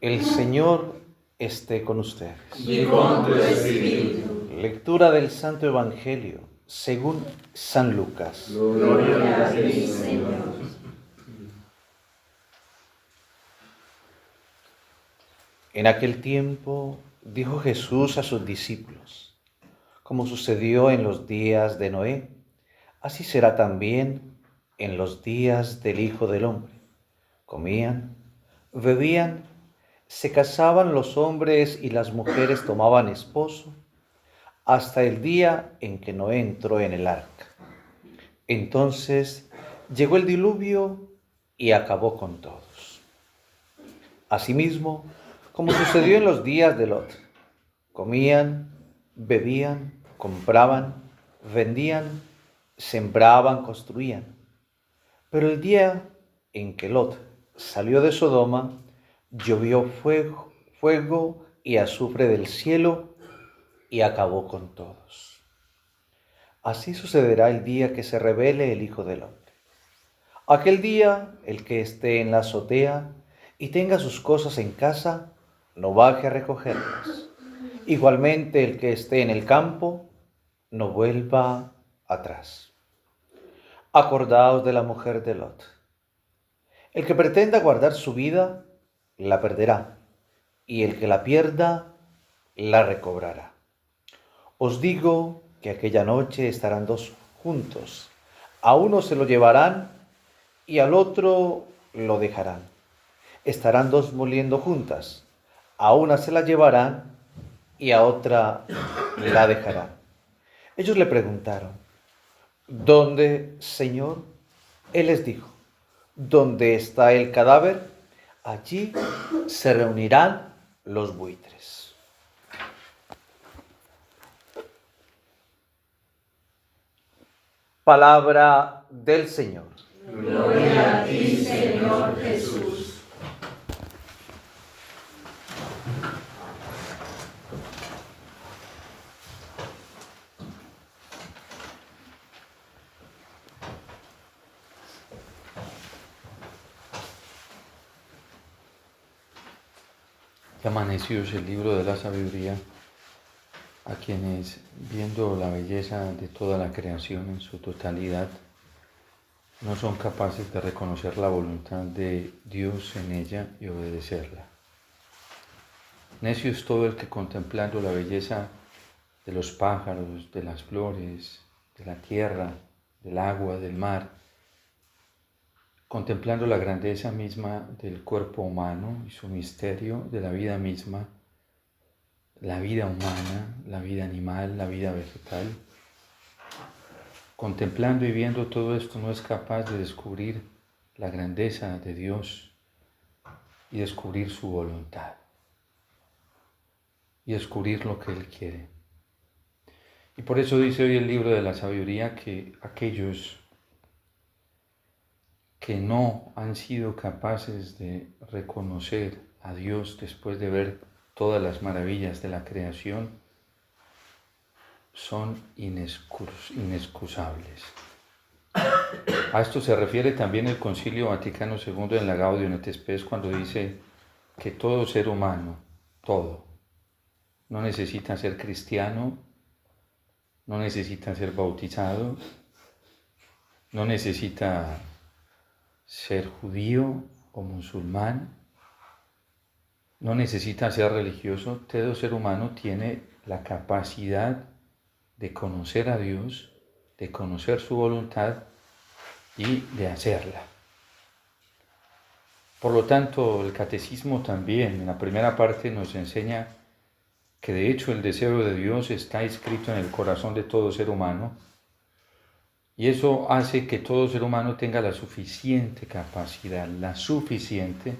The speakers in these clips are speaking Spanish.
El Señor esté con ustedes. Y con tu espíritu. Lectura del Santo Evangelio según San Lucas. Gloria a ti, Señor. En aquel tiempo dijo Jesús a sus discípulos: como sucedió en los días de Noé, así será también en los días del Hijo del Hombre. Comían, bebían, se casaban los hombres y las mujeres tomaban esposo, hasta el día en que Noé entró en el arca. Entonces llegó el diluvio y acabó con todos. Asimismo, como sucedió en los días de Lot, comían, bebían, compraban, vendían, sembraban, construían. Pero el día en que Lot salió de Sodoma, llovió fuego y azufre del cielo y acabó con todos. Así sucederá el día que se revele el Hijo del Hombre. Aquel día, el que esté en la azotea y tenga sus cosas en casa, no baje a recogerlas. Igualmente, el que esté en el campo, no vuelva atrás. Acordaos de la mujer de Lot. El que pretenda guardar su vida, la perderá, y el que la pierda, la recobrará. Os digo que aquella noche estarán dos juntos. A uno se lo llevarán y al otro lo dejarán. Estarán dos moliendo juntas. A una se la llevarán y a otra la dejarán. Ellos le preguntaron: ¿dónde, Señor? Él les dijo: ¿dónde está el cadáver? Allí se reunirán los buitres. Palabra del Señor. Gloria a ti, Señor Jesús. Amaneció el libro de la sabiduría a quienes, viendo la belleza de toda la creación en su totalidad, no son capaces de reconocer la voluntad de Dios en ella y obedecerla. Necio es todo el que, contemplando la belleza de los pájaros, de las flores, de la tierra, del agua, del mar, contemplando la grandeza misma del cuerpo humano y su misterio de la vida misma, la vida humana, la vida animal, la vida vegetal, contemplando y viendo todo esto, no es capaz de descubrir la grandeza de Dios y descubrir su voluntad y descubrir lo que Él quiere. Y por eso dice hoy el libro de la sabiduría que aquellos que no han sido capaces de reconocer a Dios después de ver todas las maravillas de la creación son inexcusables. A esto se refiere también el Concilio Vaticano II en la Gaudium et Spes cuando dice que todo ser humano, todo, no necesita ser cristiano, no necesita ser bautizado, no necesita ser judío o musulmán, no necesita ser religioso. Todo ser humano tiene la capacidad de conocer a Dios, de conocer su voluntad y de hacerla. Por lo tanto, el catecismo también en la primera parte nos enseña que de hecho el deseo de Dios está escrito en el corazón de todo ser humano y eso hace que todo ser humano tenga la suficiente capacidad, la suficiente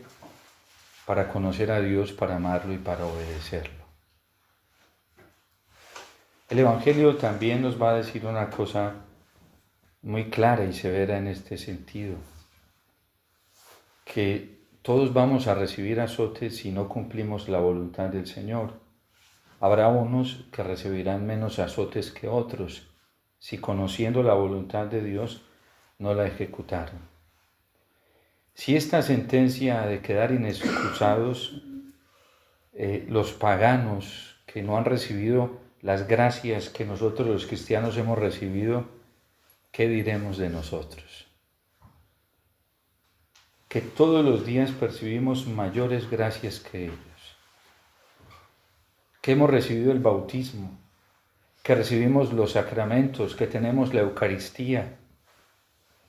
para conocer a Dios, para amarlo y para obedecerlo. El Evangelio también nos va a decir una cosa muy clara y severa en este sentido, que todos vamos a recibir azotes si no cumplimos la voluntad del Señor. Habrá unos que recibirán menos azotes que otros, si conociendo la voluntad de Dios no la ejecutaron. Si esta sentencia de quedar inexcusados los paganos que no han recibido las gracias que nosotros los cristianos hemos recibido, ¿qué diremos de nosotros? Que todos los días percibimos mayores gracias que ellos, que hemos recibido el bautismo, que recibimos los sacramentos, que tenemos la Eucaristía,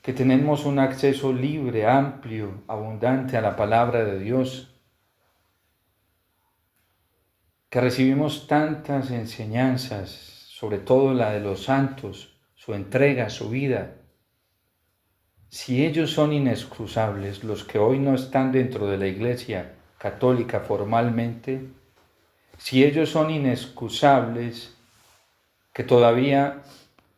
que tenemos un acceso libre, amplio, abundante a la palabra de Dios, que recibimos tantas enseñanzas, sobre todo la de los santos, su entrega, su vida. Si ellos son inexcusables, los que hoy no están dentro de la Iglesia católica formalmente, si ellos son inexcusables, que todavía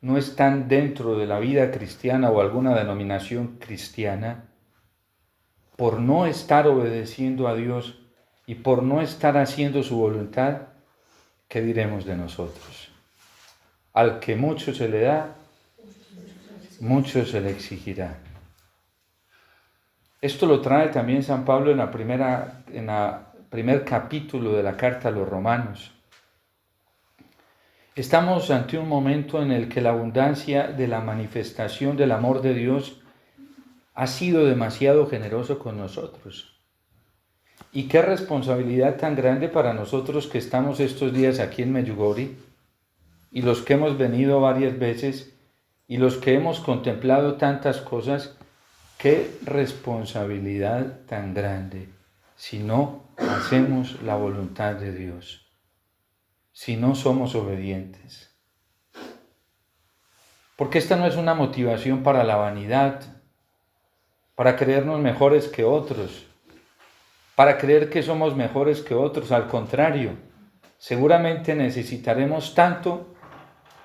no están dentro de la vida cristiana o alguna denominación cristiana, por no estar obedeciendo a Dios y por no estar haciendo su voluntad, ¿qué diremos de nosotros? Al que mucho se le da, mucho se le exigirá. Esto lo trae también San Pablo en el primer capítulo de la carta a los Romanos. Estamos ante un momento en el que la abundancia de la manifestación del amor de Dios ha sido demasiado generoso con nosotros. Y qué responsabilidad tan grande para nosotros que estamos estos días aquí en Medjugorje, y los que hemos venido varias veces, y los que hemos contemplado tantas cosas, qué responsabilidad tan grande si no hacemos la voluntad de Dios, si no somos obedientes. Porque esta no es una motivación para la vanidad, para creernos mejores que otros, para creer que somos mejores que otros. Al contrario, seguramente necesitaremos tanto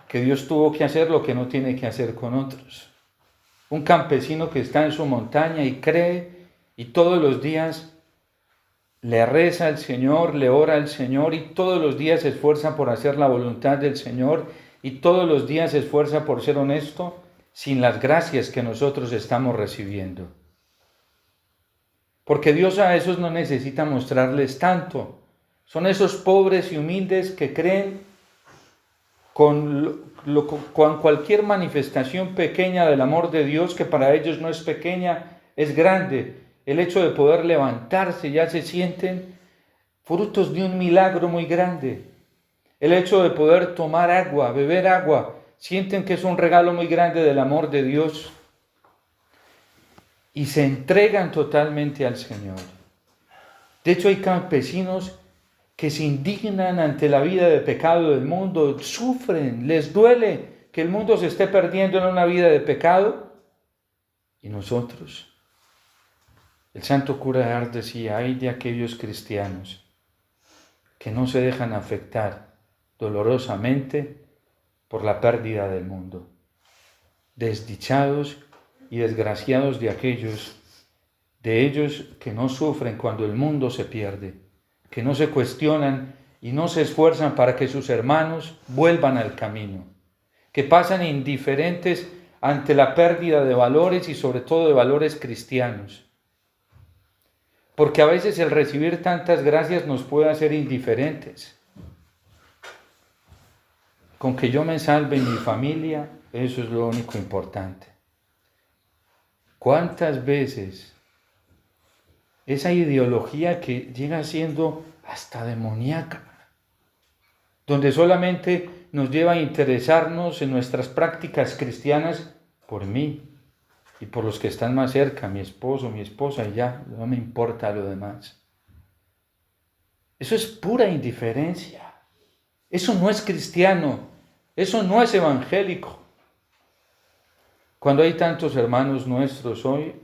que Dios tuvo que hacer lo que no tiene que hacer con otros. Un campesino que está en su montaña y cree y todos los días le reza al Señor, le ora al Señor y todos los días se esfuerza por hacer la voluntad del Señor y todos los días se esfuerza por ser honesto sin las gracias que nosotros estamos recibiendo. Porque Dios a esos no necesita mostrarles tanto. Son esos pobres y humildes que creen con cualquier manifestación pequeña del amor de Dios, que para ellos no es pequeña, es grande. El hecho de poder levantarse, ya se sienten frutos de un milagro muy grande. El hecho de poder tomar agua, beber agua, sienten que es un regalo muy grande del amor de Dios. Y se entregan totalmente al Señor. De hecho, hay campesinos que se indignan ante la vida de pecado del mundo, sufren, les duele que el mundo se esté perdiendo en una vida de pecado. Y nosotros, el santo cura de Ars decía, hay de aquellos cristianos que no se dejan afectar dolorosamente por la pérdida del mundo. Desdichados y desgraciados de ellos que no sufren cuando el mundo se pierde, que no se cuestionan y no se esfuerzan para que sus hermanos vuelvan al camino, que pasan indiferentes ante la pérdida de valores y sobre todo de valores cristianos. Porque a veces el recibir tantas gracias nos puede hacer indiferentes. Con que yo me salve en mi familia, eso es lo único importante. ¿Cuántas veces esa ideología que llega siendo hasta demoníaca, donde solamente nos lleva a interesarnos en nuestras prácticas cristianas por mí y por los que están más cerca, mi esposo, mi esposa, y ya, no me importa lo demás? Eso es pura indiferencia. Eso no es cristiano. Eso no es evangélico. Cuando hay tantos hermanos nuestros hoy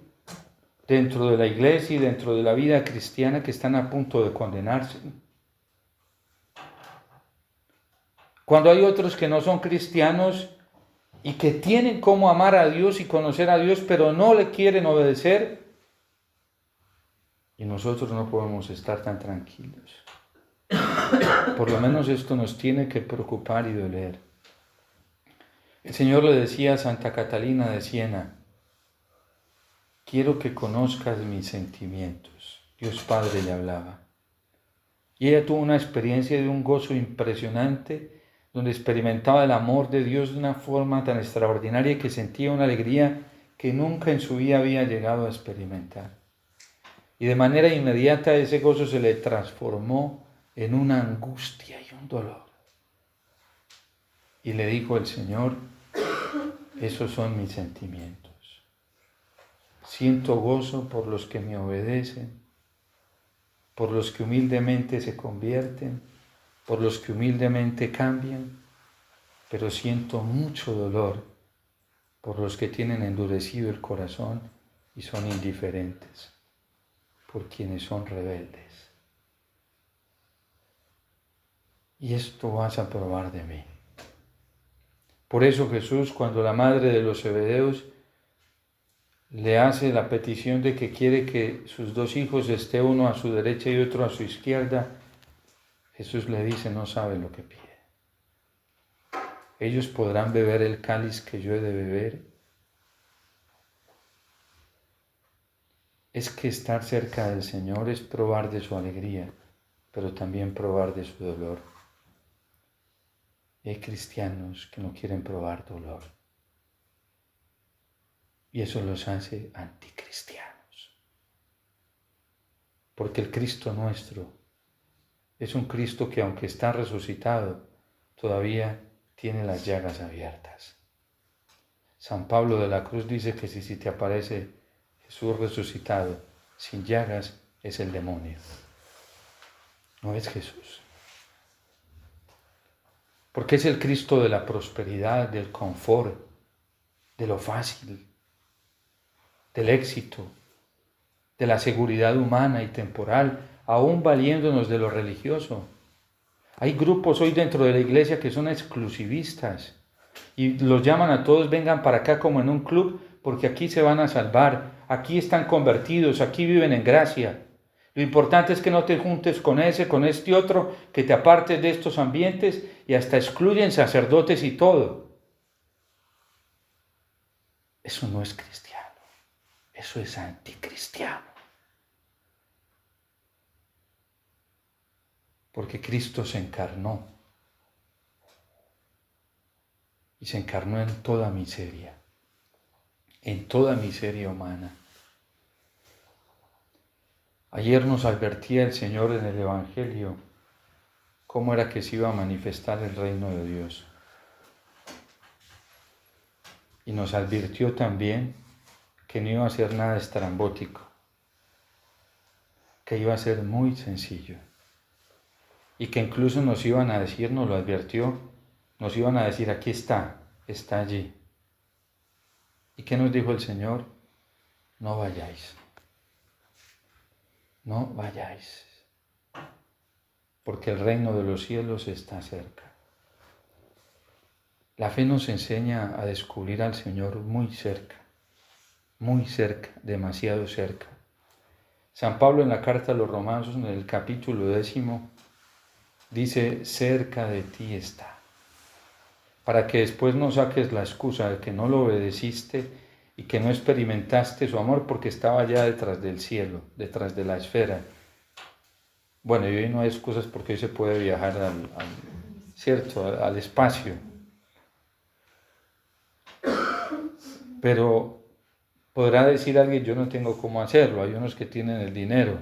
dentro de la iglesia y dentro de la vida cristiana que están a punto de condenarse. Cuando hay otros que no son cristianos y que tienen cómo amar a Dios y conocer a Dios, pero no le quieren obedecer, y nosotros no podemos estar tan tranquilos. Por lo menos esto nos tiene que preocupar y doler. El Señor le decía a Santa Catalina de Siena, quiero que conozcas mis sentimientos. Dios Padre le hablaba. Y ella tuvo una experiencia de un gozo impresionante, donde experimentaba el amor de Dios de una forma tan extraordinaria y que sentía una alegría que nunca en su vida había llegado a experimentar. Y de manera inmediata ese gozo se le transformó en una angustia y un dolor. Y le dijo el Señor, esos son mis sentimientos. Siento gozo por los que me obedecen, por los que humildemente se convierten, por los que humildemente cambian, pero siento mucho dolor por los que tienen endurecido el corazón y son indiferentes, por quienes son rebeldes. Y esto vas a probar de mí. Por eso Jesús, cuando la madre de los Zebedeos le hace la petición de que quiere que sus dos hijos esté uno a su derecha y otro a su izquierda, Jesús le dice, no sabe lo que pide. Ellos podrán beber el cáliz que yo he de beber. Es que estar cerca del Señor es probar de su alegría, pero también probar de su dolor. Y hay cristianos que no quieren probar dolor. Y eso los hace anticristianos. Porque el Cristo nuestro es un Cristo que aunque está resucitado, todavía tiene las llagas abiertas. San Pablo de la Cruz dice que si te aparece Jesús resucitado sin llagas, es el demonio. No es Jesús. Porque es el Cristo de la prosperidad, del confort, de lo fácil, del éxito, de la seguridad humana y temporal, aún valiéndonos de lo religioso. Hay grupos hoy dentro de la iglesia que son exclusivistas y los llaman a todos, vengan para acá como en un club, porque aquí se van a salvar, aquí están convertidos, aquí viven en gracia. Lo importante es que no te juntes con ese, con este otro, que te apartes de estos ambientes y hasta excluyen sacerdotes y todo. Eso no es cristiano, eso es anticristiano. Porque Cristo se encarnó y se encarnó en toda miseria humana. Ayer nos advertía el Señor en el Evangelio cómo era que se iba a manifestar el reino de Dios. Y nos advirtió también que no iba a ser nada estrambótico, que iba a ser muy sencillo. Y que incluso nos iban a decir, nos lo advirtió, nos iban a decir, aquí está allí. ¿Y qué nos dijo el Señor? No vayáis. No vayáis, porque el reino de los cielos está cerca. La fe nos enseña a descubrir al Señor muy cerca, demasiado cerca. San Pablo en la carta a los Romanos, en el capítulo 10, dice, cerca de ti está, para que después no saques la excusa de que no lo obedeciste y que no experimentaste su amor porque estaba ya detrás del cielo, detrás de la esfera. Bueno, y hoy no hay excusas porque hoy se puede viajar al espacio. Pero podrá decir alguien, yo no tengo cómo hacerlo, hay unos que tienen el dinero.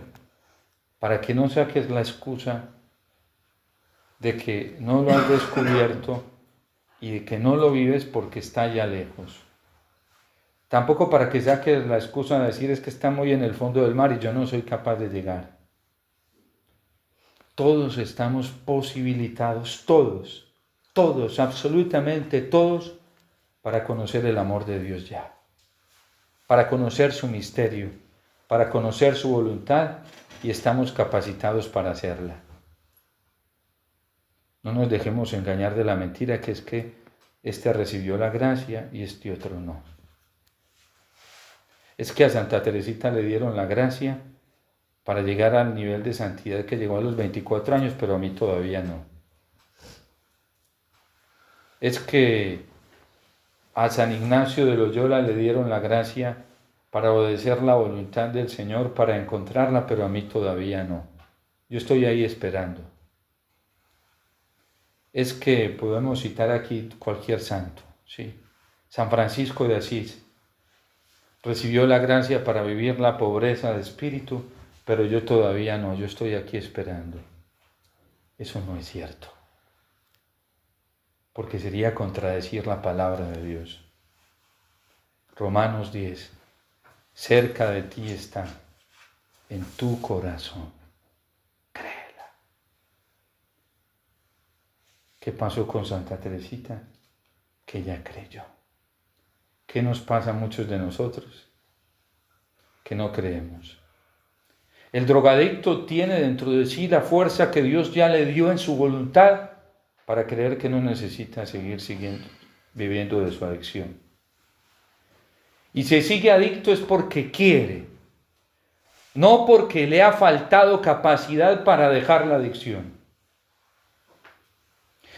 Para que no saques la excusa de que no lo has descubierto y de que no lo vives porque está ya lejos. Tampoco para que saques la excusa de decir es que está muy en el fondo del mar y yo no soy capaz de llegar. Todos estamos posibilitados, todos, absolutamente todos, para conocer el amor de Dios ya, para conocer su misterio, para conocer su voluntad y estamos capacitados para hacerla. No nos dejemos engañar de la mentira que es que este recibió la gracia y este otro no. Es que a Santa Teresita le dieron la gracia para llegar al nivel de santidad que llegó a los 24 años, pero a mí todavía no. Es que a San Ignacio de Loyola le dieron la gracia para obedecer la voluntad del Señor, para encontrarla, pero a mí todavía no. Yo estoy ahí esperando. Es que podemos citar aquí cualquier santo, ¿sí? San Francisco de Asís recibió la gracia para vivir la pobreza de espíritu, pero yo todavía no, yo estoy aquí esperando. Eso no es cierto, porque sería contradecir la palabra de Dios. Romanos 10, cerca de ti está, en tu corazón. Créela. ¿Qué pasó con Santa Teresita? Que ella creyó. ¿Qué nos pasa a muchos de nosotros? Que no creemos. El drogadicto tiene dentro de sí la fuerza que Dios ya le dio en su voluntad para creer que no necesita seguir viviendo de su adicción. Y si sigue adicto es porque quiere, no porque le ha faltado capacidad para dejar la adicción.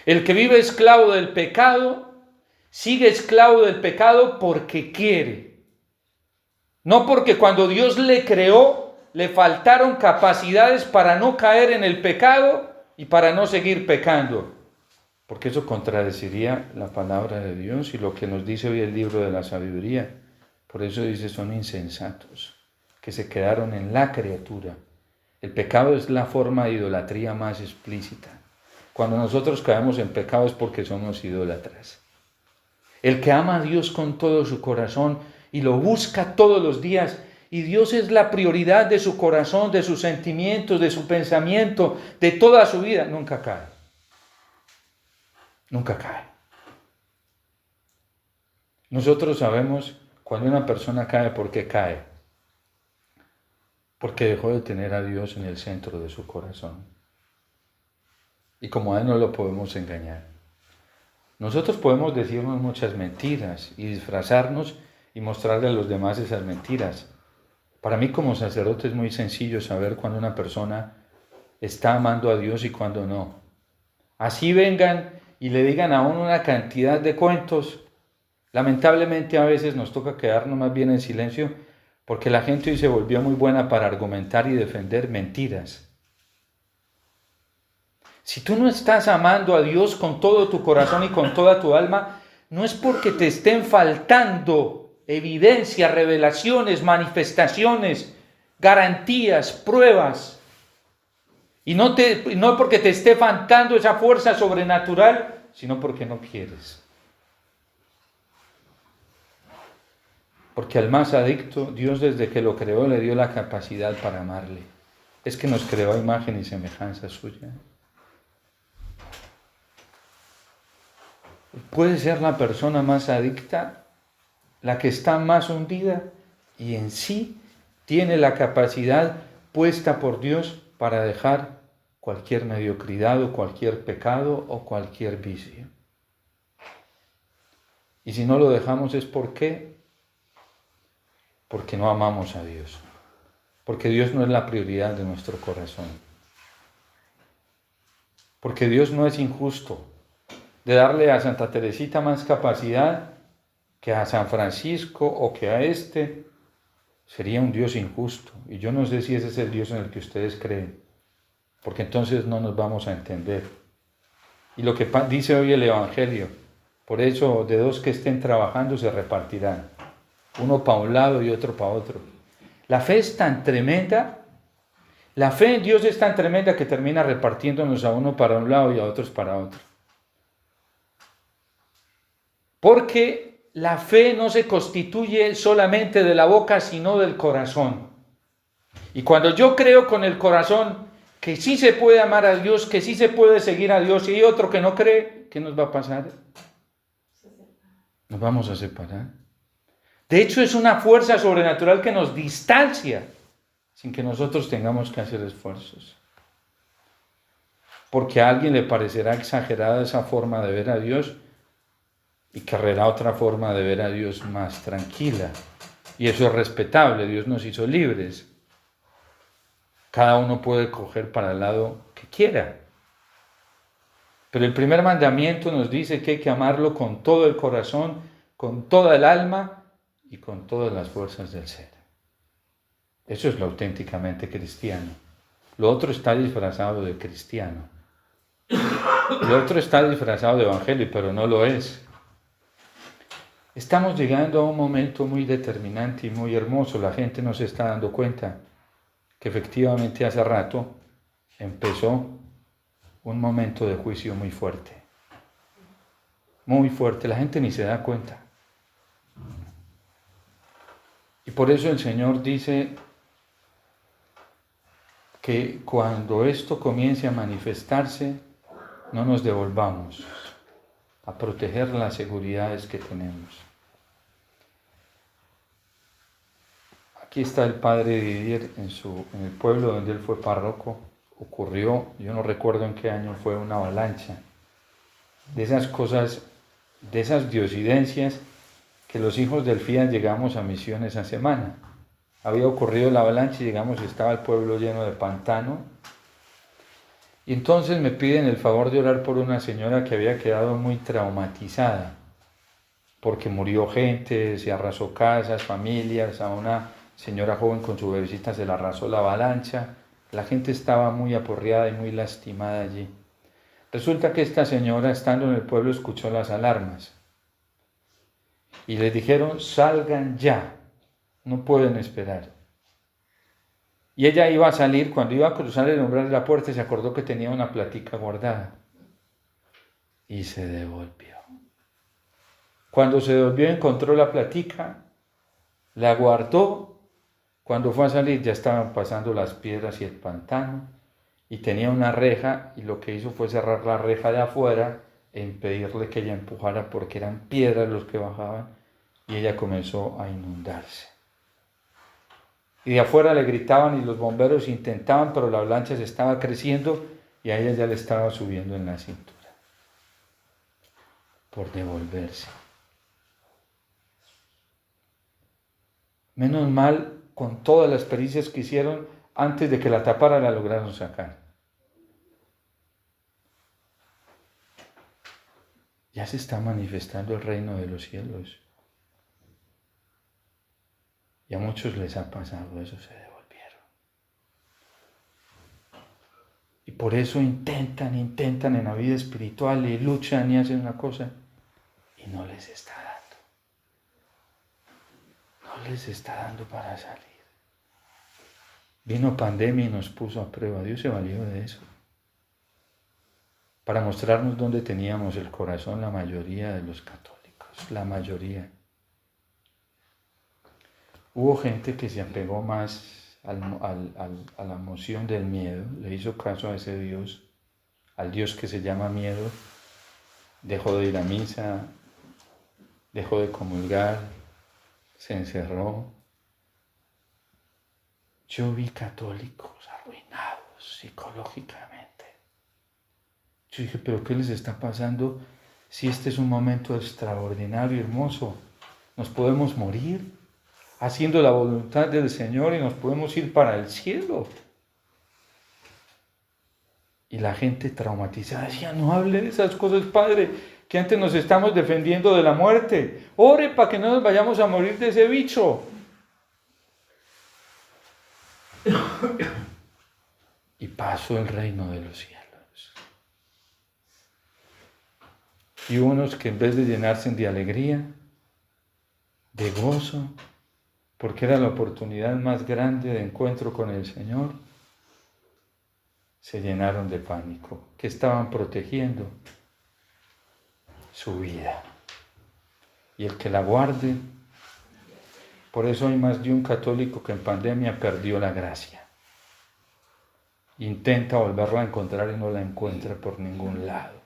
El que vive esclavo del pecado, sigue esclavo del pecado porque quiere. No porque cuando Dios le creó, le faltaron capacidades para no caer en el pecado y para no seguir pecando. Porque eso contradeciría la palabra de Dios y lo que nos dice hoy el libro de la sabiduría. Por eso dice, son insensatos, que se quedaron en la criatura. El pecado es la forma de idolatría más explícita. Cuando nosotros caemos en pecado es porque somos idólatras. El que ama a Dios con todo su corazón y lo busca todos los días, y Dios es la prioridad de su corazón, de sus sentimientos, de su pensamiento, de toda su vida, nunca cae. Nunca cae. Nosotros sabemos cuando una persona cae, ¿por qué cae? Porque dejó de tener a Dios en el centro de su corazón. Y como a Él no lo podemos engañar. Nosotros podemos decirnos muchas mentiras y disfrazarnos y mostrarle a los demás esas mentiras. Para mí como sacerdote es muy sencillo saber cuando una persona está amando a Dios y cuando no. Así vengan y le digan a uno una cantidad de cuentos. Lamentablemente a veces nos toca quedarnos más bien en silencio porque la gente hoy se volvió muy buena para argumentar y defender mentiras. Si tú no estás amando a Dios con todo tu corazón y con toda tu alma, no es porque te estén faltando evidencias, revelaciones, manifestaciones, garantías, pruebas. Y no porque te esté faltando esa fuerza sobrenatural, sino porque no quieres. Porque al más adicto, Dios desde que lo creó le dio la capacidad para amarle. Es que nos creó a imagen y semejanza suya. Puede ser la persona más adicta, la que está más hundida y en sí tiene la capacidad puesta por Dios para dejar cualquier mediocridad o cualquier pecado o cualquier vicio. Y si no lo dejamos es porque no amamos a Dios, porque Dios no es la prioridad de nuestro corazón, porque Dios no es injusto de darle a Santa Teresita más capacidad que a San Francisco o que a este. Sería un Dios injusto. Y yo no sé si ese es el Dios en el que ustedes creen, porque entonces no nos vamos a entender. Y lo que dice hoy el Evangelio, por eso de dos que estén trabajando se repartirán, uno para un lado y otro para otro. La fe es tan tremenda, la fe en Dios es tan tremenda que termina repartiéndonos a uno para un lado y a otros para otro. Porque la fe no se constituye solamente de la boca, sino del corazón. Y cuando yo creo con el corazón que sí se puede amar a Dios, que sí se puede seguir a Dios, y hay otro que no cree, ¿qué nos va a pasar? Nos vamos a separar. De hecho, es una fuerza sobrenatural que nos distancia, sin que nosotros tengamos que hacer esfuerzos. Porque a alguien le parecerá exagerada esa forma de ver a Dios, y querrá otra forma de ver a Dios más tranquila. Y eso es respetable, Dios nos hizo libres. Cada uno puede coger para el lado que quiera. Pero el primer mandamiento nos dice que hay que amarlo con todo el corazón, con toda el alma y con todas las fuerzas del ser. Eso es lo auténticamente cristiano. Lo otro está disfrazado de cristiano. Lo otro está disfrazado de evangelio, pero no lo es. Estamos llegando a un momento muy determinante y muy hermoso. La gente no se está dando cuenta que efectivamente hace rato empezó un momento de juicio muy fuerte. Muy fuerte. La gente ni se da cuenta. Y por eso el Señor dice que cuando esto comience a manifestarse, no nos devolvamos a proteger las seguridades que tenemos. Aquí está el padre Didier en el pueblo donde él fue párroco. Ocurrió, yo no recuerdo en qué año fue, una avalancha. De esas cosas, de esas diosidencias que los hijos del FIAS llegamos a misión esa semana. Había ocurrido la avalancha y llegamos y estaba el pueblo lleno de pantano. Y entonces me piden el favor de orar por una señora que había quedado muy traumatizada, porque murió gente, se arrasó casas, familias, a una señora joven con su bebecita se la arrasó la avalancha. La gente estaba muy aporreada y muy lastimada allí. Resulta que esta señora, estando en el pueblo, escuchó las alarmas y les dijeron: salgan ya, no pueden esperar. Y ella iba a salir, cuando iba a cruzar el umbral de la puerta, se acordó que tenía una platica guardada y se devolvió. Cuando se devolvió encontró la platica, la guardó. Cuando fue a salir ya estaban pasando las piedras y el pantano y tenía una reja, y lo que hizo fue cerrar la reja de afuera e impedirle que ella empujara, porque eran piedras los que bajaban, y ella comenzó a inundarse. Y de afuera le gritaban y los bomberos intentaban, pero la avalancha se estaba creciendo y a ella ya le estaba subiendo en la cintura. Por devolverse. Menos mal, con todas las pericias que hicieron, antes de que la tapara la lograron sacar. Ya se está manifestando el reino de los cielos. Y a muchos les ha pasado eso, se devolvieron. Y por eso intentan en la vida espiritual y luchan y hacen una cosa y no les está dando. No les está dando para salir. Vino pandemia y nos puso a prueba. Dios se valió de eso para mostrarnos dónde teníamos el corazón la mayoría de los católicos, la mayoría. Hubo gente que se apegó más a la emoción del miedo, le hizo caso a ese Dios, al Dios que se llama miedo, dejó de ir a misa, dejó de comulgar, se encerró. Yo vi católicos arruinados psicológicamente. Yo dije, ¿pero qué les está pasando si este es un momento extraordinario y hermoso? Nos podemos morir haciendo la voluntad del Señor y nos podemos ir para el cielo. Y la gente traumatizada decía: no hable de esas cosas, Padre, que antes nos estamos defendiendo de la muerte. Ore para que no nos vayamos a morir de ese bicho. Y pasó el reino de los cielos. Y unos que en vez de llenarse de alegría, de gozo, porque era la oportunidad más grande de encuentro con el Señor, se llenaron de pánico, que estaban protegiendo su vida. Y el que la guarde, por eso hay más de un católico que en pandemia perdió la gracia. Intenta volverla a encontrar y no la encuentra por ningún lado.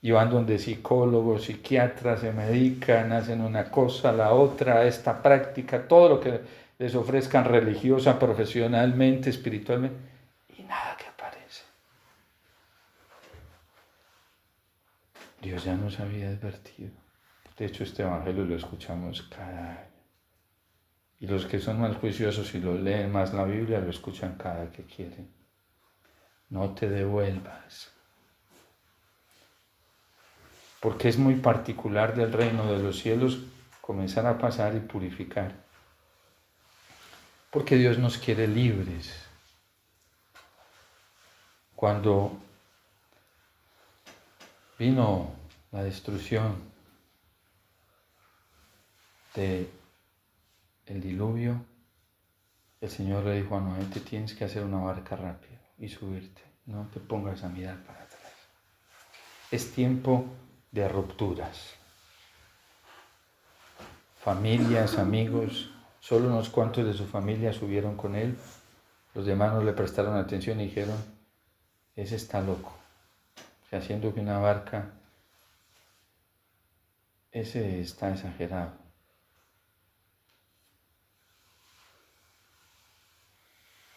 Y van donde psicólogos, psiquiatras, se medican, hacen una cosa, la otra, esta práctica, todo lo que les ofrezcan religiosa, profesionalmente, espiritualmente, y nada que aparece. Dios ya nos había advertido. De hecho, este evangelio lo escuchamos cada año. Y los que son más juiciosos y lo leen más la Biblia, lo escuchan cada que quieren. No te devuelvas. Porque es muy particular del reino de los cielos comenzar a pasar y purificar. Porque Dios nos quiere libres. Cuando vino la destrucción del diluvio, el Señor le dijo a Noé: te tienes que hacer una barca rápido y subirte, no te pongas a mirar para atrás. Es tiempo de rupturas. Familias, amigos, solo unos cuantos de su familia subieron con él, los demás no le prestaron atención y dijeron: ese está loco, o sea, haciendo que una barca, ese está exagerado.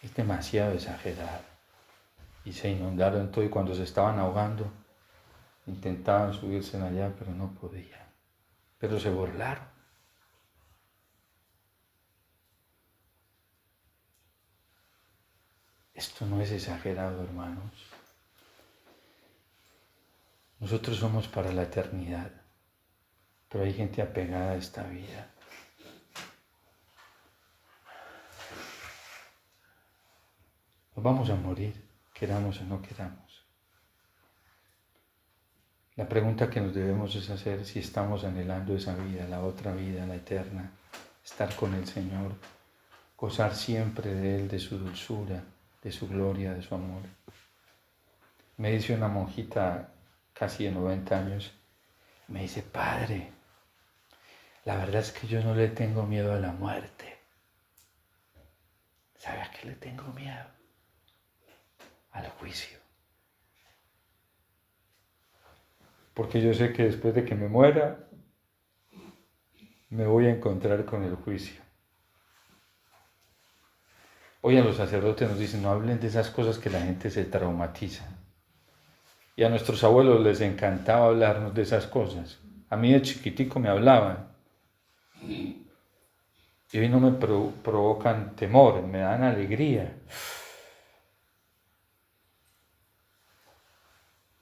Es demasiado exagerado. Y se inundaron todo, y cuando se estaban ahogando, intentaban subirse allá, pero no podían. Pero se burlaron. Esto no es exagerado, hermanos. Nosotros somos para la eternidad, pero hay gente apegada a esta vida. Nos vamos a morir, queramos o no queramos. La pregunta que nos debemos es hacer si estamos anhelando esa vida, la otra vida, la eterna, estar con el Señor, gozar siempre de Él, de su dulzura, de su gloria, de su amor. Me dice una monjita casi de 90 años, me dice: padre, la verdad es que yo no le tengo miedo a la muerte. ¿Sabe a qué le tengo miedo? Al juicio. Porque yo sé que después de que me muera, me voy a encontrar con el juicio. Hoy a los sacerdotes nos dicen: no hablen de esas cosas, que la gente se traumatiza. Y a nuestros abuelos les encantaba hablarnos de esas cosas. A mí de chiquitico me hablaban. Y hoy no me provocan temor, me dan alegría.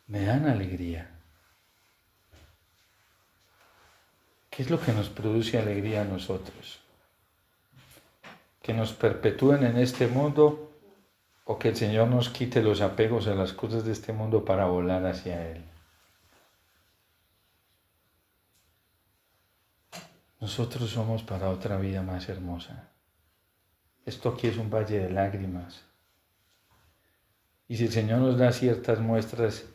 Me dan alegría. ¿Qué es lo que nos produce alegría a nosotros? ¿Que nos perpetúen en este mundo o que el Señor nos quite los apegos a las cosas de este mundo para volar hacia Él? Nosotros somos para otra vida más hermosa. Esto aquí es un valle de lágrimas. Y si el Señor nos da ciertas muestras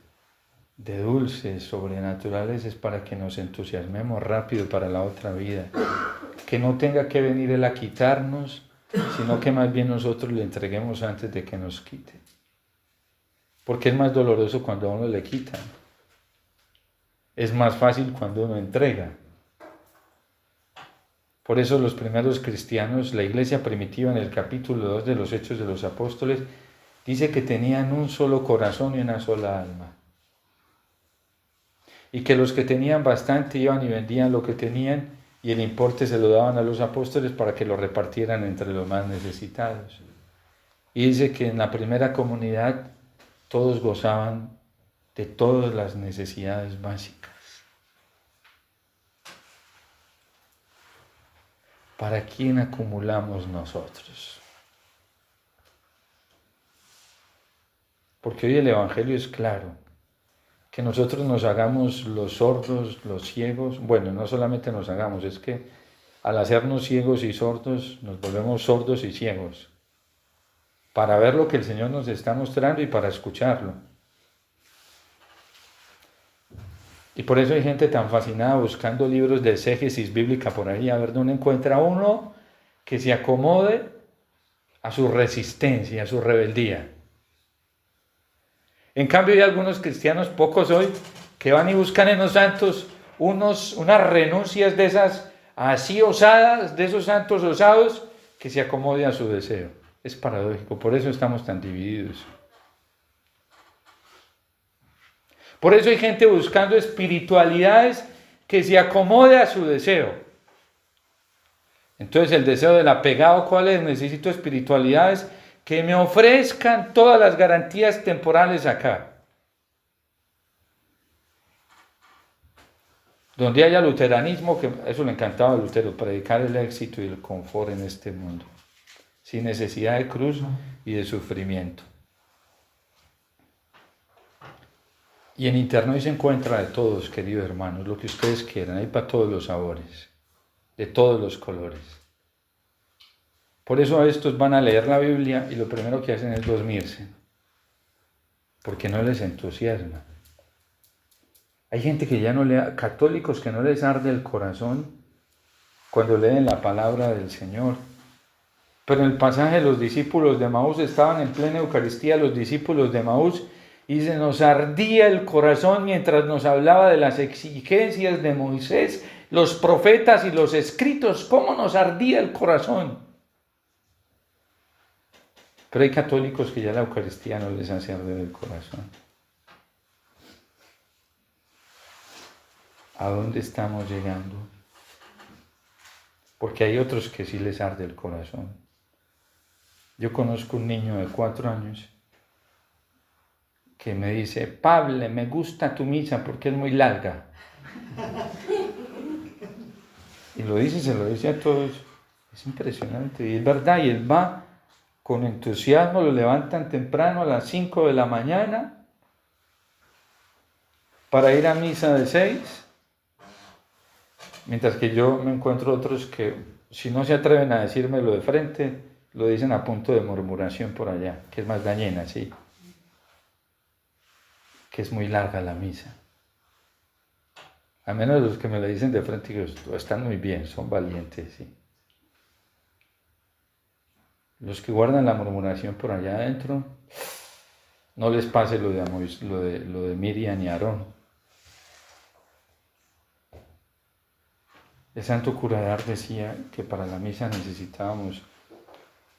de dulces, sobrenaturales, es para que nos entusiasmemos rápido para la otra vida. Que no tenga que venir Él a quitarnos, sino que más bien nosotros le entreguemos antes de que nos quite. Porque es más doloroso cuando a uno le quitan. Es más fácil cuando uno entrega. Por eso los primeros cristianos, la iglesia primitiva en el capítulo 2 de los Hechos de los Apóstoles, dice que tenían un solo corazón y una sola alma. Y que los que tenían bastante iban y vendían lo que tenían y el importe se lo daban a los apóstoles para que lo repartieran entre los más necesitados. Y dice que en la primera comunidad todos gozaban de todas las necesidades básicas. ¿Para quién acumulamos nosotros? Porque hoy el Evangelio es claro. Que nosotros nos hagamos los sordos, los ciegos. Bueno, no solamente nos hagamos, es que al hacernos ciegos y sordos, nos volvemos sordos y ciegos. Para ver lo que el Señor nos está mostrando y para escucharlo. Y por eso hay gente tan fascinada buscando libros de exégesis bíblica por ahí, a ver dónde encuentra uno que se acomode a su resistencia, a su rebeldía. En cambio hay algunos cristianos, pocos hoy, que van y buscan en los santos unas renuncias de esas así osadas, de esos santos osados, que se acomode a su deseo. Es paradójico, por eso estamos tan divididos. Por eso hay gente buscando espiritualidades que se acomode a su deseo. Entonces el deseo del apegado, ¿cuál es? Necesito espiritualidades que me ofrezcan todas las garantías temporales acá. Donde haya luteranismo, que eso le encantaba a Lutero, predicar el éxito y el confort en este mundo, sin necesidad de cruz y de sufrimiento. Y en internet se encuentra de todos, queridos hermanos, lo que ustedes quieran, hay para todos los sabores, de todos los colores. Por eso estos van a leer la Biblia y lo primero que hacen es dormirse, porque no les entusiasma. Hay gente que ya no lee, católicos que no les arde el corazón cuando leen la palabra del Señor. Pero en el pasaje de los discípulos de Maús, estaban en plena Eucaristía los discípulos de Maús, y se nos ardía el corazón mientras nos hablaba de las exigencias de Moisés, los profetas y los escritos. ¿Cómo nos ardía el corazón? Pero hay católicos que ya la Eucaristía no les hace arder el corazón. ¿A dónde estamos llegando? Porque hay otros que sí les arde el corazón. Yo conozco un niño de 4 años que me dice: Pablo, me gusta tu misa porque es muy larga. Y se lo dice a todos. Es impresionante. Y es verdad, y él va con entusiasmo, lo levantan temprano a las 5 de la mañana para ir a misa de 6. Mientras que yo me encuentro otros que, si no se atreven a decírmelo de frente, lo dicen a punto de murmuración por allá, que es más dañina, sí. Que es muy larga la misa. A menos los que me lo dicen de frente, que están muy bien, son valientes, sí. Los que guardan la murmuración por allá adentro, no les pase lo de Miriam y Aarón. El santo cura de Ars decía que para la misa necesitábamos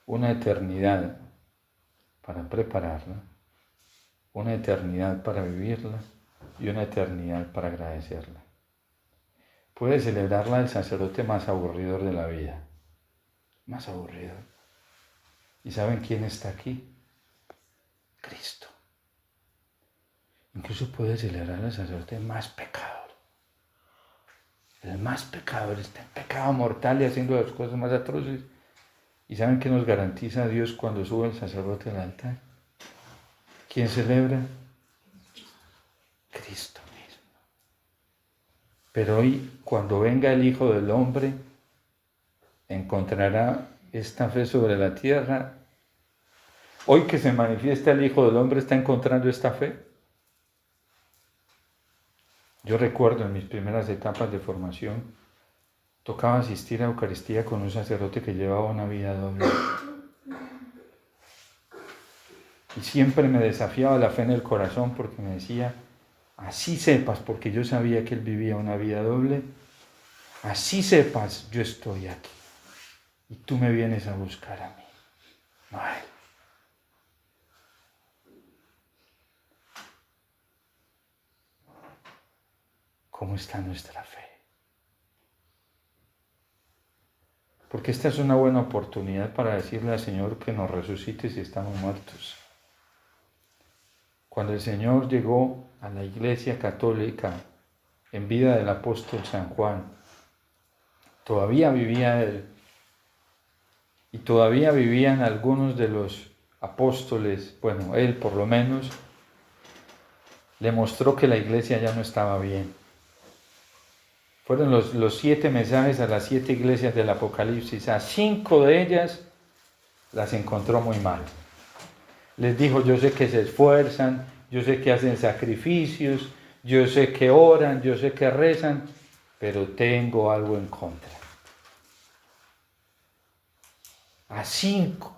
una eternidad para prepararla, una eternidad para vivirla y una eternidad para agradecerla. Puede celebrarla el sacerdote más aburridor de la vida, más aburrido. ¿Y saben quién está aquí? Cristo. Incluso puede celebrar al sacerdote más pecador. El más pecador está en pecado mortal y haciendo las cosas más atroces. ¿Y saben qué nos garantiza Dios cuando sube el sacerdote al altar? ¿Quién celebra? Cristo mismo. Pero hoy, cuando venga el Hijo del Hombre, encontrará esta fe sobre la tierra. Hoy que se manifiesta el Hijo del Hombre, ¿está encontrando esta fe? Yo recuerdo en mis primeras etapas de formación, tocaba asistir a Eucaristía con un sacerdote que llevaba una vida doble. Y siempre me desafiaba la fe en el corazón porque me decía: así sepas, porque yo sabía que él vivía una vida doble, así sepas, yo estoy aquí. Y tú me vienes a buscar a mí, no a él. ¿Cómo está nuestra fe? Porque esta es una buena oportunidad para decirle al Señor que nos resucite si estamos muertos. Cuando el Señor llegó a la Iglesia Católica en vida del apóstol San Juan, todavía vivía él y todavía vivían algunos de los apóstoles, bueno, él por lo menos, le mostró que la Iglesia ya no estaba bien. Fueron los 7 mensajes a las 7 iglesias del Apocalipsis. A 5 de ellas las encontró muy mal. Les dijo: yo sé que se esfuerzan, yo sé que hacen sacrificios, yo sé que oran, yo sé que rezan, pero tengo algo en contra. A 5.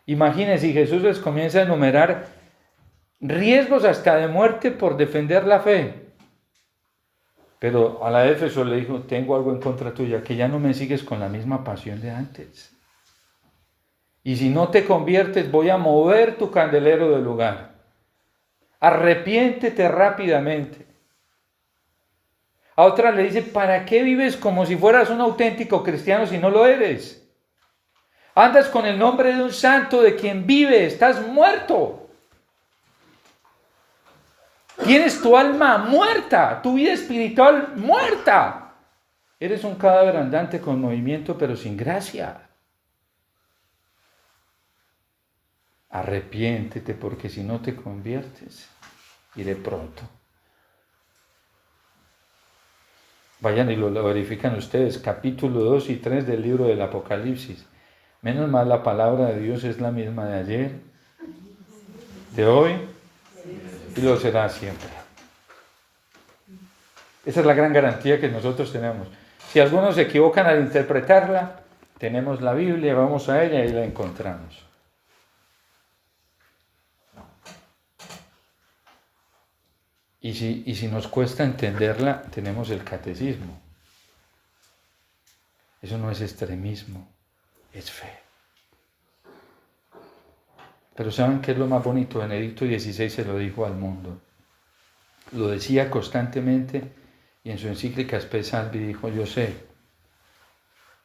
Imagínense, Jesús les comienza a enumerar riesgos hasta de muerte por defender la fe. Pero a la de Éfeso le dijo: tengo algo en contra tuya, que ya no me sigues con la misma pasión de antes. Y si no te conviertes, voy a mover tu candelero del lugar. Arrepiéntete rápidamente. A otra le dice: ¿para qué vives como si fueras un auténtico cristiano si no lo eres? Andas con el nombre de un santo de quien vive, estás muerto. Tienes tu alma muerta, tu vida espiritual muerta. Eres un cadáver andante con movimiento pero sin gracia. Arrepiéntete, porque si no te conviertes, iré pronto. Vayan y lo verifican ustedes, capítulo 2 y 3 del libro del Apocalipsis. Menos mal la palabra de Dios es la misma de ayer, de hoy y lo será siempre. Esa es la gran garantía que nosotros tenemos. Si algunos se equivocan al interpretarla, tenemos la Biblia, vamos a ella y la encontramos. Y si nos cuesta entenderla, tenemos el catecismo. Eso no es extremismo, es fe. Pero ¿saben qué es lo más bonito? Benedicto XVI se lo dijo al mundo. Lo decía constantemente y en su encíclica Spe Salvi dijo: yo sé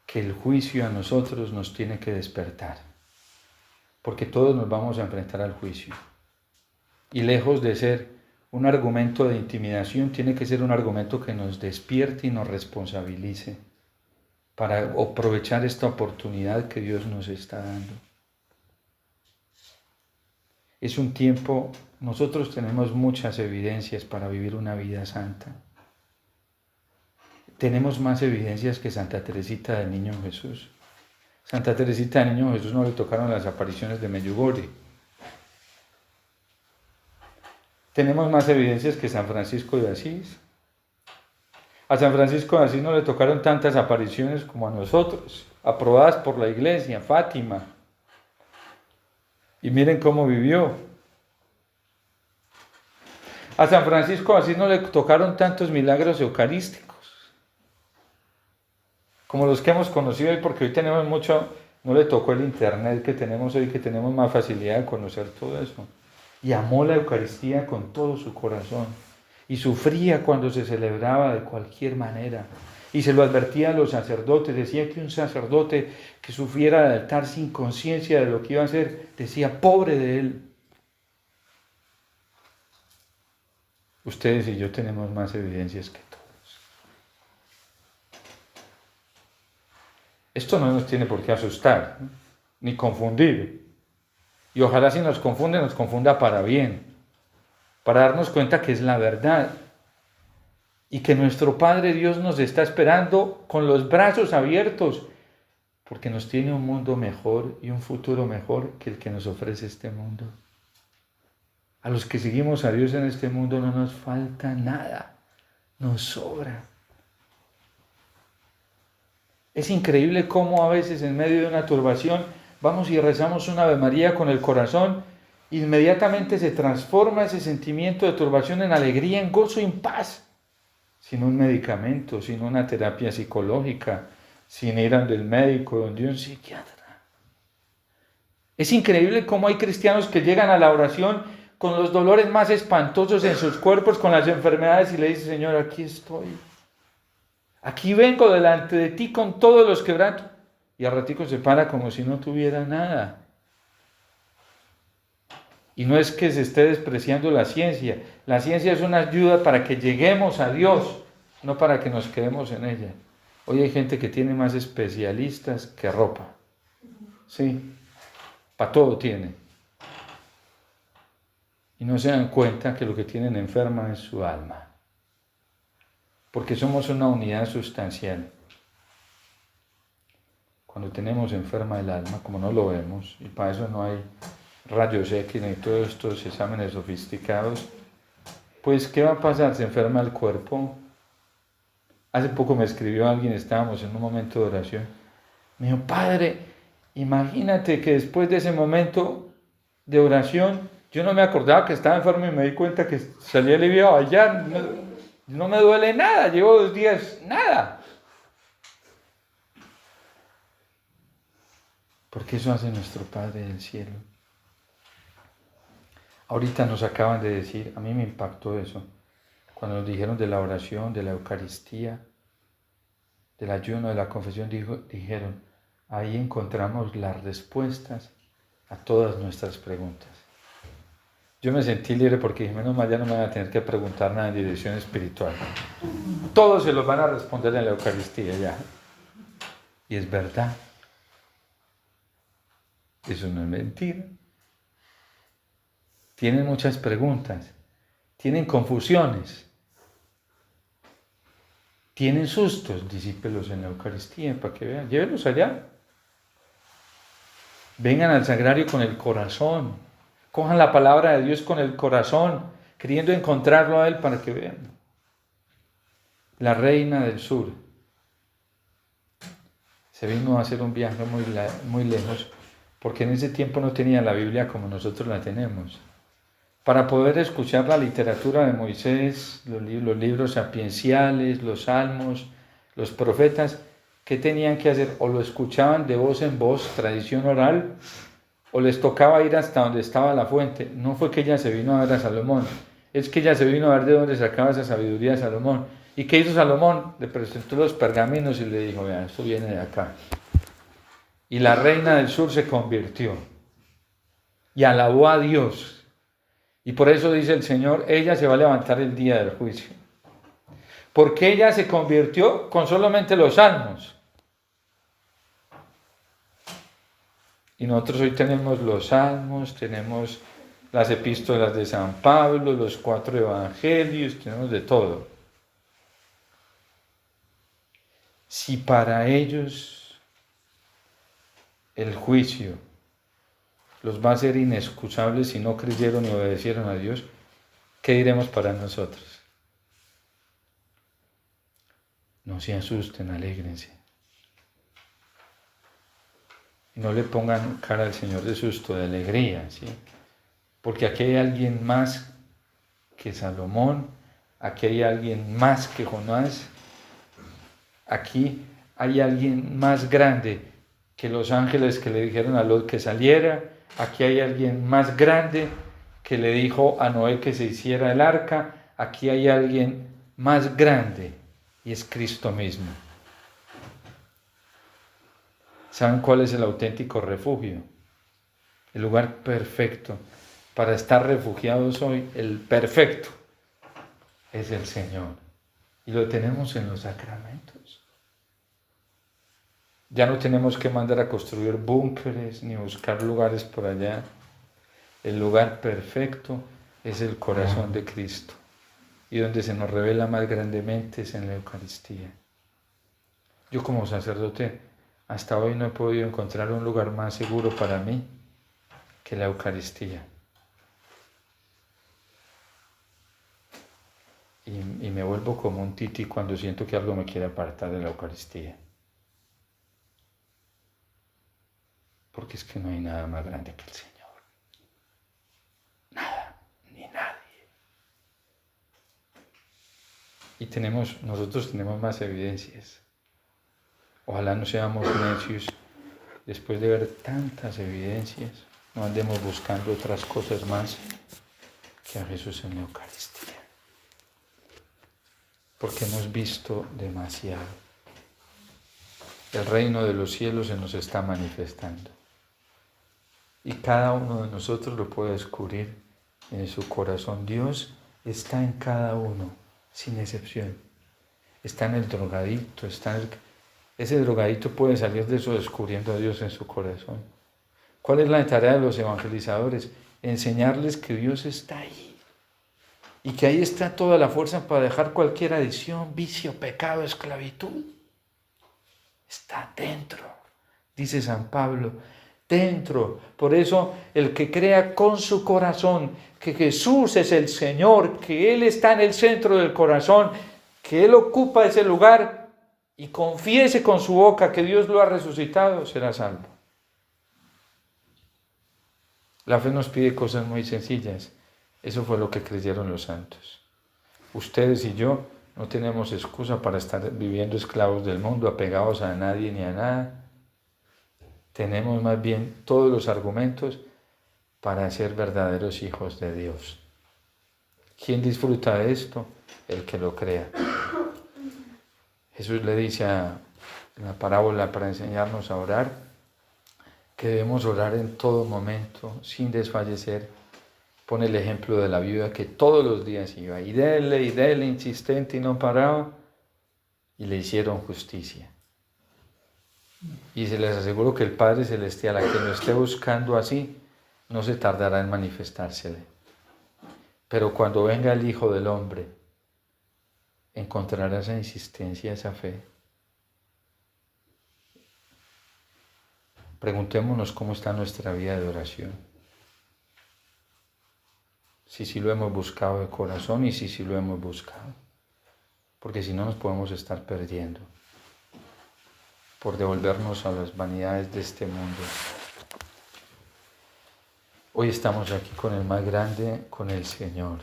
que el juicio a nosotros nos tiene que despertar, porque todos nos vamos a enfrentar al juicio. Y lejos de ser un argumento de intimidación, tiene que ser un argumento que nos despierte y nos responsabilice para aprovechar esta oportunidad que Dios nos está dando. Es un tiempo, nosotros tenemos muchas evidencias para vivir una vida santa. Tenemos más evidencias que Santa Teresita del Niño Jesús. Santa Teresita del Niño Jesús no le tocaron las apariciones de Medjugorje. Tenemos más evidencias que San Francisco de Asís. A San Francisco de Asís no le tocaron tantas apariciones como a nosotros, aprobadas por la Iglesia, Fátima. Y miren cómo vivió. A San Francisco de Asís no le tocaron tantos milagros eucarísticos como los que hemos conocido hoy, porque hoy tenemos mucho, no le tocó el internet que tenemos hoy, que tenemos más facilidad de conocer todo eso. Y amó la Eucaristía con todo su corazón. Y sufría cuando se celebraba de cualquier manera. Y se lo advertía a los sacerdotes. Decía que un sacerdote que sufriera de altar sin conciencia de lo que iba a hacer, decía: pobre de él. Ustedes y yo tenemos más evidencias que todos. Esto no nos tiene por qué asustar, ni confundir. Y ojalá si nos confunde, nos confunda para bien, para darnos cuenta que es la verdad y que nuestro Padre Dios nos está esperando con los brazos abiertos, porque nos tiene un mundo mejor y un futuro mejor que el que nos ofrece este mundo. A los que seguimos a Dios en este mundo no nos falta nada, nos sobra. Es increíble cómo a veces en medio de una turbación vamos y rezamos una Ave María con el corazón, inmediatamente se transforma ese sentimiento de turbación en alegría, en gozo y en paz. Sin un medicamento, sin una terapia psicológica, sin ir donde el médico, donde un psiquiatra. Es increíble cómo hay cristianos que llegan a la oración con los dolores más espantosos en sus cuerpos, con las enfermedades, y le dicen: Señor, aquí estoy. Aquí vengo delante de ti con todos los quebrantos. Y al ratico se para como si no tuviera nada. Y no es que se esté despreciando la ciencia. La ciencia es una ayuda para que lleguemos a Dios, no para que nos quedemos en ella. Hoy hay gente que tiene más especialistas que ropa. Sí, para todo tiene. Y no se dan cuenta que lo que tienen enferma es su alma. Porque somos una unidad sustancial. Cuando tenemos enferma el alma, como no lo vemos, y para eso no hay rayos X ni todos estos exámenes sofisticados, pues ¿qué va a pasar? Se enferma el cuerpo. Hace poco me escribió alguien, estábamos en un momento de oración. Me dijo: Padre, imagínate que después de ese momento de oración, yo no me acordaba que estaba enfermo y me di cuenta que salí aliviado. Ya no me duele nada, llevo 2 días, nada. Porque eso hace nuestro Padre del cielo. Ahorita nos acaban de decir, a mí me impactó eso, cuando nos dijeron de la oración, de la Eucaristía, del ayuno, de la confesión, dijeron: ahí encontramos las respuestas a todas nuestras preguntas. Yo me sentí libre porque dije: menos mal, ya no me van a tener que preguntar nada en dirección espiritual. Todos se los van a responder en la Eucaristía ya. Y es verdad. Eso no es mentira. Tienen muchas preguntas. tienen confusiones, tienen sustos, disípelos en la Eucaristía, para que vean, llévenlos allá. Vengan al sagrario con el corazón, cojan la palabra de Dios con el corazón, queriendo encontrarlo a Él para que vean. La reina del sur se vino a hacer un viaje muy lejos, porque en ese tiempo no tenía la Biblia como nosotros la tenemos. Para poder escuchar la literatura de Moisés, los libros sapienciales, los salmos, los profetas, ¿qué tenían que hacer? O lo escuchaban de voz en voz, tradición oral, o les tocaba ir hasta donde estaba la fuente. No fue que ella se vino a ver a Salomón, es que ella se vino a ver de dónde sacaba esa sabiduría de Salomón. ¿Y qué hizo Salomón? Le presentó los pergaminos y le dijo, vean, esto viene de acá. Y la reina del sur se convirtió y alabó a Dios. Y por eso dice el Señor, ella se va a levantar el día del juicio. Porque ella se convirtió con solamente los salmos. Y nosotros hoy tenemos los salmos, tenemos las epístolas de San Pablo, los 4 evangelios, tenemos de todo. Si para ellos el juicio los va a ser inexcusables si no creyeron y obedecieron a Dios, ¿qué diremos para nosotros? No se asusten, alégrense. Y no le pongan cara al Señor de susto, de alegría, ¿sí? Porque aquí hay alguien más que Salomón, aquí hay alguien más que Jonás, aquí hay alguien más grande que los ángeles que le dijeron a Lot que saliera, aquí hay alguien más grande que le dijo a Noé que se hiciera el arca, aquí hay alguien más grande y es Cristo mismo. ¿Saben cuál es el auténtico refugio? El lugar perfecto para estar refugiados hoy, el perfecto, es el Señor. Y lo tenemos en los sacramentos. Ya no tenemos que mandar a construir búnkeres ni buscar lugares por allá. El lugar perfecto es el corazón de Cristo. Y donde se nos revela más grandemente es en la Eucaristía. Yo como sacerdote hasta hoy no he podido encontrar un lugar más seguro para mí que la Eucaristía. Y me vuelvo como un tití cuando siento que algo me quiere apartar de la Eucaristía. Porque es que no hay nada más grande que el Señor. Nada, ni nadie. Y nosotros tenemos más evidencias. Ojalá no seamos necios después de ver tantas evidencias, no andemos buscando otras cosas más que a Jesús en la Eucaristía. Porque hemos visto demasiado. El reino de los cielos se nos está manifestando. Y cada uno de nosotros lo puede descubrir en su corazón. Dios está en cada uno, sin excepción. Está en el drogadicto, ese drogadicto puede salir de eso descubriendo a Dios en su corazón. ¿Cuál es la tarea de los evangelizadores? Enseñarles que Dios está ahí. Y que ahí está toda la fuerza para dejar cualquier adicción, vicio, pecado, esclavitud. Está dentro, dice San Pablo, dentro. Por eso el que crea con su corazón que Jesús es el Señor, que Él está en el centro del corazón, que Él ocupa ese lugar y confiese con su boca que Dios lo ha resucitado, será salvo. La fe nos pide cosas muy sencillas. Eso fue lo que creyeron los santos. Ustedes y yo no tenemos excusa para estar viviendo esclavos del mundo, apegados a nadie ni a nada. Tenemos más bien todos los argumentos para ser verdaderos hijos de Dios. ¿Quién disfruta de esto? El que lo crea. Jesús le dice en la parábola para enseñarnos a orar que debemos orar en todo momento, sin desfallecer. Pone el ejemplo de la viuda que todos los días iba y dele, insistente y no paraba, y le hicieron justicia. Y se les aseguro que el Padre Celestial, a quien lo esté buscando así, no se tardará en manifestársele. Pero cuando venga el Hijo del Hombre, ¿encontrará esa insistencia, esa fe? Preguntémonos cómo está nuestra vida de oración. Si lo hemos buscado de corazón y si lo hemos buscado. Porque si no nos podemos estar perdiendo por devolvernos a las vanidades de este mundo. Hoy estamos aquí con el más grande, con el Señor.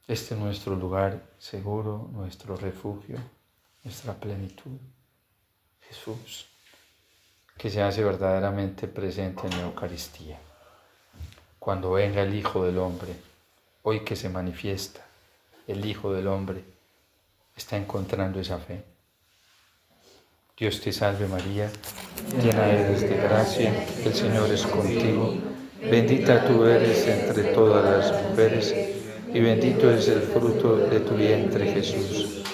Este es nuestro lugar seguro, nuestro refugio, nuestra plenitud. Jesús, que se hace verdaderamente presente en la Eucaristía. Cuando venga el Hijo del Hombre, hoy que se manifiesta, el Hijo del Hombre está encontrando esa fe. Dios te salve María, llena eres de gracia, el Señor es contigo, bendita tú eres entre todas las mujeres, y bendito es el fruto de tu vientre Jesús.